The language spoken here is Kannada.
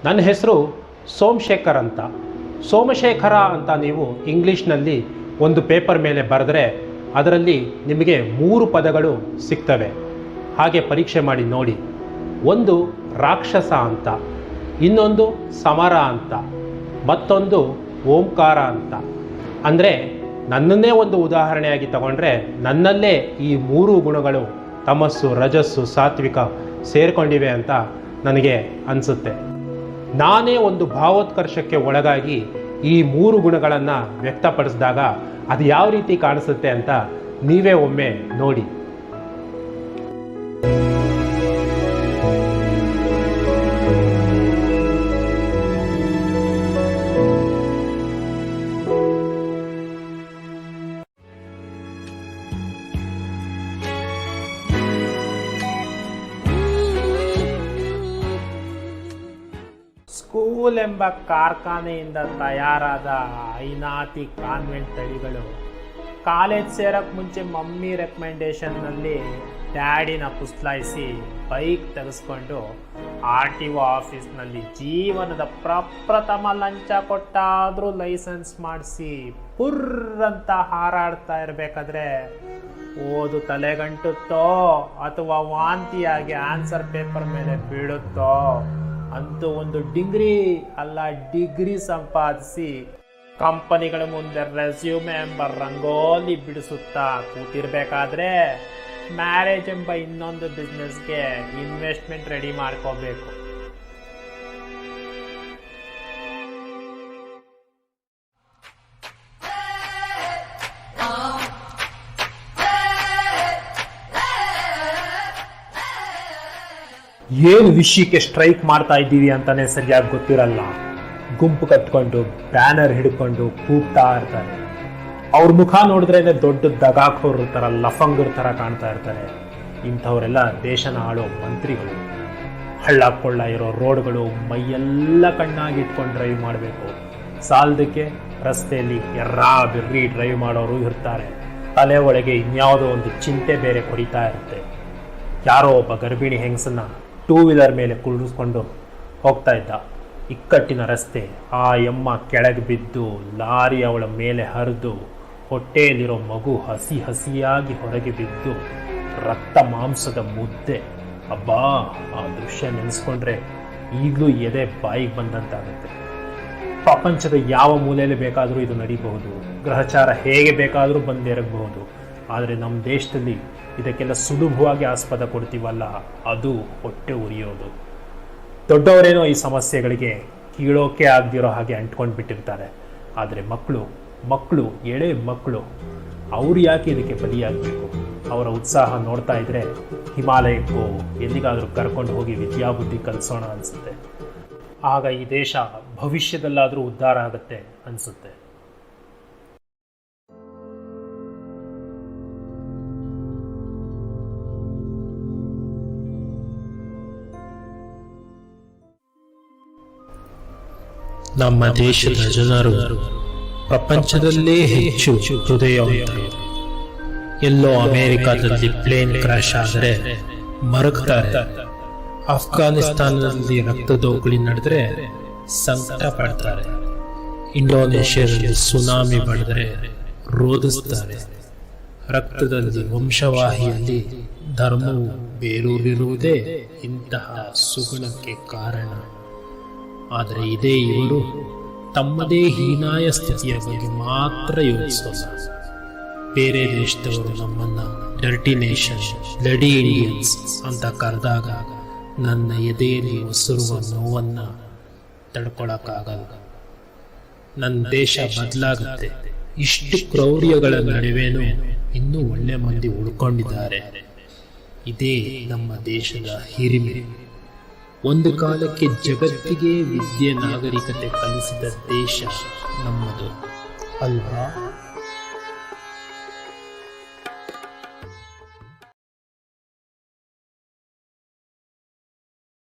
ನನ್ನ ಹೆಸರು ಸೋಮಶೇಖರ್ ಅಂತ. ಸೋಮಶೇಖರ ಅಂತ ನೀವು ಇಂಗ್ಲೀಷ್ನಲ್ಲಿ ಒಂದು ಪೇಪರ್ ಮೇಲೆ ಬರೆದ್ರೆ ಅದರಲ್ಲಿ ನಿಮಗೆ 3 ಪದಗಳು ಸಿಗ್ತವೆ. ಹಾಗೆ ಪರೀಕ್ಷೆ ಮಾಡಿ ನೋಡಿ. ಒಂದು ರಾಕ್ಷಸ ಅಂತ, ಇನ್ನೊಂದು ಸಮರ ಅಂತ, ಮತ್ತೊಂದು ಓಂಕಾರ ಅಂತ. ಅಂದರೆ ನನ್ನನ್ನೇ ಒಂದು ಉದಾಹರಣೆಯಾಗಿ ತಗೊಂಡ್ರೆ ನನ್ನಲ್ಲೇ ಈ 3 ಗುಣಗಳು ತಮಸ್ಸು, ರಜಸ್ಸು, ಸಾತ್ವಿಕ ಸೇರಿಕೊಂಡಿವೆ ಅಂತ ನನಗೆ ಅನಿಸುತ್ತೆ. ನಾನೇ ಒಂದು ಭಾವೋತ್ಕರ್ಷಕ್ಕೆ ಒಳಗಾಗಿ ಈ 3 ಗುಣಗಳನ್ನು ವ್ಯಕ್ತಪಡಿಸಿದಾಗ ಅದು ಯಾವ ರೀತಿ ಕಾಣಿಸುತ್ತೆ ಅಂತ ನೀವೇ ಒಮ್ಮೆ ನೋಡಿ. ಸ್ಕೂಲ್ ಎಂಬ ಕಾರ್ಖಾನೆಯಿಂದ ತಯಾರಾದ ಐನಾತಿ ಕಾನ್ವೆಂಟ್ ತಳಿಗಳು ಕಾಲೇಜ್ ಸೇರಕ್ಕೆ ಮುಂಚೆ ಮಮ್ಮಿ ರೆಕಮೆಂಡೇಶನ್ನಲ್ಲಿ ಡ್ಯಾಡಿನ ಪುಸ್ಲಾಯಿಸಿ ಬೈಕ್ ತೆಗೆಸ್ಕೊಂಡು RTO ಆಫೀಸ್ನಲ್ಲಿ ಜೀವನದ ಪ್ರಪ್ರಥಮ ಲಂಚ ಕೊಟ್ಟಾದರೂ ಲೈಸೆನ್ಸ್ ಮಾಡಿಸಿ ಪುರ್ರಂತ ಹಾರಾಡ್ತಾ ಇರಬೇಕಾದ್ರೆ ಓದು ತಲೆಗಂಟುತ್ತೋ ಅಥವಾ ವಾಂತಿಯಾಗಿ ಆನ್ಸರ್ ಪೇಪರ್ ಮೇಲೆ ಬೀಳುತ್ತೋ ಅಂತೂ ಒಂದು ಡಿಗ್ರಿ ಸಂಪಾದಿಸಿ ಕಂಪನಿಗಳ ಮುಂದೆ ರೆಸ್ಯೂಮೆ ಎಂಬ ರಂಗೋಲಿ ಬಿಡಿಸುತ್ತಾ ಕೂತಿರ್ಬೇಕಾದ್ರೆ ಮ್ಯಾರೇಜ್ ಎಂಬ ಇನ್ನೊಂದು ಬಿಸ್ನೆಸ್ಗೆ ಇನ್ವೆಸ್ಟ್ಮೆಂಟ್ ರೆಡಿ ಮಾಡ್ಕೋಬೇಕು. ಏನು ವಿಷಯಕ್ಕೆ ಸ್ಟ್ರೈಕ್ ಮಾಡ್ತಾ ಇದ್ದೀವಿ ಅಂತಾನೆ ಸರಿಯಾಗಿ ಗೊತ್ತಿರಲ್ಲ. ಗುಂಪು ಕಟ್ಕೊಂಡು ಬ್ಯಾನರ್ ಹಿಡ್ಕೊಂಡು ಕೂಗ್ತಾ ಇರ್ತಾರೆ. ಅವ್ರ ಮುಖ ನೋಡಿದ್ರೇನೆ ದೊಡ್ಡ ದಗಾಖೋರ್ ಥರ, ಲಫಂಗರ್ ಥರ ಕಾಣ್ತಾ ಇರ್ತಾರೆ. ಇಂಥವರೆಲ್ಲ ದೇಶನ ಆಳೋ ಮಂತ್ರಿಗಳು. ಹಳ್ಳ ಕೊಳ್ಳ ಇರೋ ರೋಡ್ಗಳು ಮೈಯೆಲ್ಲ ಕಣ್ಣಾಗಿ ಇಟ್ಕೊಂಡು ಡ್ರೈವ್ ಮಾಡಬೇಕು. ಸಾಲದಕ್ಕೆ ರಸ್ತೆಯಲ್ಲಿ ಎರ್ರಾ ಬಿರ್ರಿ ಡ್ರೈವ್ ಮಾಡೋರು ಇರ್ತಾರೆ. ತಲೆ ಒಳಗೆ ಇನ್ಯಾವುದೋ ಒಂದು ಚಿಂತೆ ಬೇರೆ ಕೊರಿತಾ ಇರುತ್ತೆ. ಯಾರೋ ಒಬ್ಬ ಗರ್ಭಿಣಿ ಹೆಂಗಸನ್ನ 2 ವೀಲರ್ ಮೇಲೆ ಕುಳ್ಳಿಸ್ಕೊಂಡು ಹೋಗ್ತಾ ಇದ್ದ. ಇಕ್ಕಟ್ಟಿನ ರಸ್ತೆ. ಆ ಎಮ್ಮ ಕೆಳಗೆ ಬಿದ್ದು ಲಾರಿ ಅವಳ ಮೇಲೆ ಹರಿದು ಹೊಟ್ಟೆಯಲ್ಲಿರೋ ಮಗು ಹಸಿಯಾಗಿ ಹೊರಗೆ ಬಿದ್ದು ರಕ್ತ ಮಾಂಸದ ಮುದ್ದೆ. ಅಬ್ಬಾ, ಆ ದೃಶ್ಯ ನೆನೆಸ್ಕೊಂಡ್ರೆ ಈಗಲೂ ಎದೆ ಬಾಯಿಗೆ ಬಂದಂತಾಗುತ್ತೆ. ಪ್ರಪಂಚದ ಯಾವ ಮೂಲೆಯಲ್ಲಿ ಬೇಕಾದರೂ ಇದು ನಡೀಬಹುದು. ಗ್ರಹಚಾರ ಹೇಗೆ ಬೇಕಾದರೂ ಬಂದೆರಗಬಹುದು. ಆದರೆ ನಮ್ಮ ದೇಶದಲ್ಲಿ ಇದಕ್ಕೆಲ್ಲ ಸುಲಭವಾಗಿ ಆಸ್ಪದ ಕೊಡ್ತೀವಲ್ಲ, ಅದು ಹೊಟ್ಟೆ ಉರಿಯೋದು. ದೊಡ್ಡವರೇನೋ ಈ ಸಮಸ್ಯೆಗಳಿಗೆ ಕೀಳೋಕೆ ಆಗದಿರೋ ಹಾಗೆ ಅಂಟ್ಕೊಂಡು ಬಿಟ್ಟಿರ್ತಾರೆ. ಆದರೆ ಮಕ್ಕಳು ಎಳೆ ಮಕ್ಕಳು ಅವ್ರು ಯಾಕೆ ಇದಕ್ಕೆ ಬಲಿಯಾಗಬೇಕು? ಅವರ ಉತ್ಸಾಹ ನೋಡ್ತಾ ಇದ್ರೆ ಹಿಮಾಲಯಕ್ಕೋ ಎಲ್ಲಿಗಾದರೂ ಕರ್ಕೊಂಡು ಹೋಗಿ ವಿದ್ಯಾಬುದ್ಧಿ ಕಲಿಸೋಣ ಅನಿಸುತ್ತೆ. ಆಗ ಈ ದೇಶ ಭವಿಷ್ಯದಲ್ಲಾದರೂ ಉದ್ಧಾರ ಆಗುತ್ತೆ ಅನಿಸುತ್ತೆ. ನಮ್ಮ ದೇಶದ ಜನರು ಪ್ರಪಂಚದಲ್ಲೇ ಹೆಚ್ಚು ಹೃದಯವಂತರು. ಎಲ್ಲೋ ಅಮೆರಿಕಾದಲ್ಲಿ ಪ್ಲೇನ್ ಕ್ರಾಶ್ ಆದರೆ ಮರಗ್ತಾರೆ. ಅಫ್ಘಾನಿಸ್ತಾನದಲ್ಲಿ ರಕ್ತದೋಗುಳಿ ನಡೆದ್ರೆ ಸಂಕಟ ಪಡ್ತಾರೆ. ಇಂಡೋನೇಷ್ಯಾದಲ್ಲಿ ಸುನಾಮಿ ಬಡಿದ್ರೆ ರೋಧಿಸ್ತಾರೆ. ರಕ್ತದಲ್ಲಿ ವಂಶವಾಹಿಯಲ್ಲಿ ಧರ್ಮವು ಬೇರೂರಿರುವುದೇ ಇಂತಹ ಸುಗುಣಕ್ಕೆ ಕಾರಣ. ಆದರೆ ಇದೇ ಇವರು ತಮ್ಮದೇ ಹೀನಾಯ ಸ್ಥಿತಿಯ ಬಗ್ಗೆ ಮಾತ್ರ ಯೋಚಿಸೋಲ್ಲ. ಬೇರೆ ದೇಶದವರು ನಮ್ಮನ್ನ ಡರ್ಟಿ ನೇಷನ್, ಬ್ಲಡಿ ಇಂಡಿಯನ್ಸ್ ಅಂತ ಕರೆದಾಗ ನನ್ನ ಎದೆಯಲ್ಲಿ ಒಸರುವ ನೋವನ್ನ ತಡ್ಕೊಳಕ್ಕಾಗಲ್ಲ. ನನ್ನ ದೇಶ ಬದಲಾಗುತ್ತೆ. ಇಷ್ಟು ಕ್ರೌರ್ಯಗಳ ನಡುವೆನೂ ಇನ್ನೂ ಒಳ್ಳೆ ಮಂದಿ ಉಳ್ಕೊಂಡಿದ್ದಾರೆ. ಇದೇ ನಮ್ಮ ದೇಶದ ಹಿರಿಮೆ. ಒಂದು ಕಾಲಕ್ಕೆ ಜಗತ್ತಿಗೆ ವಿದ್ಯೆ, ನಾಗರಿಕತೆ ಕಲಿಸಿದ ದೇಶ ನಮ್ಮದು ಅಲ್ವಾ?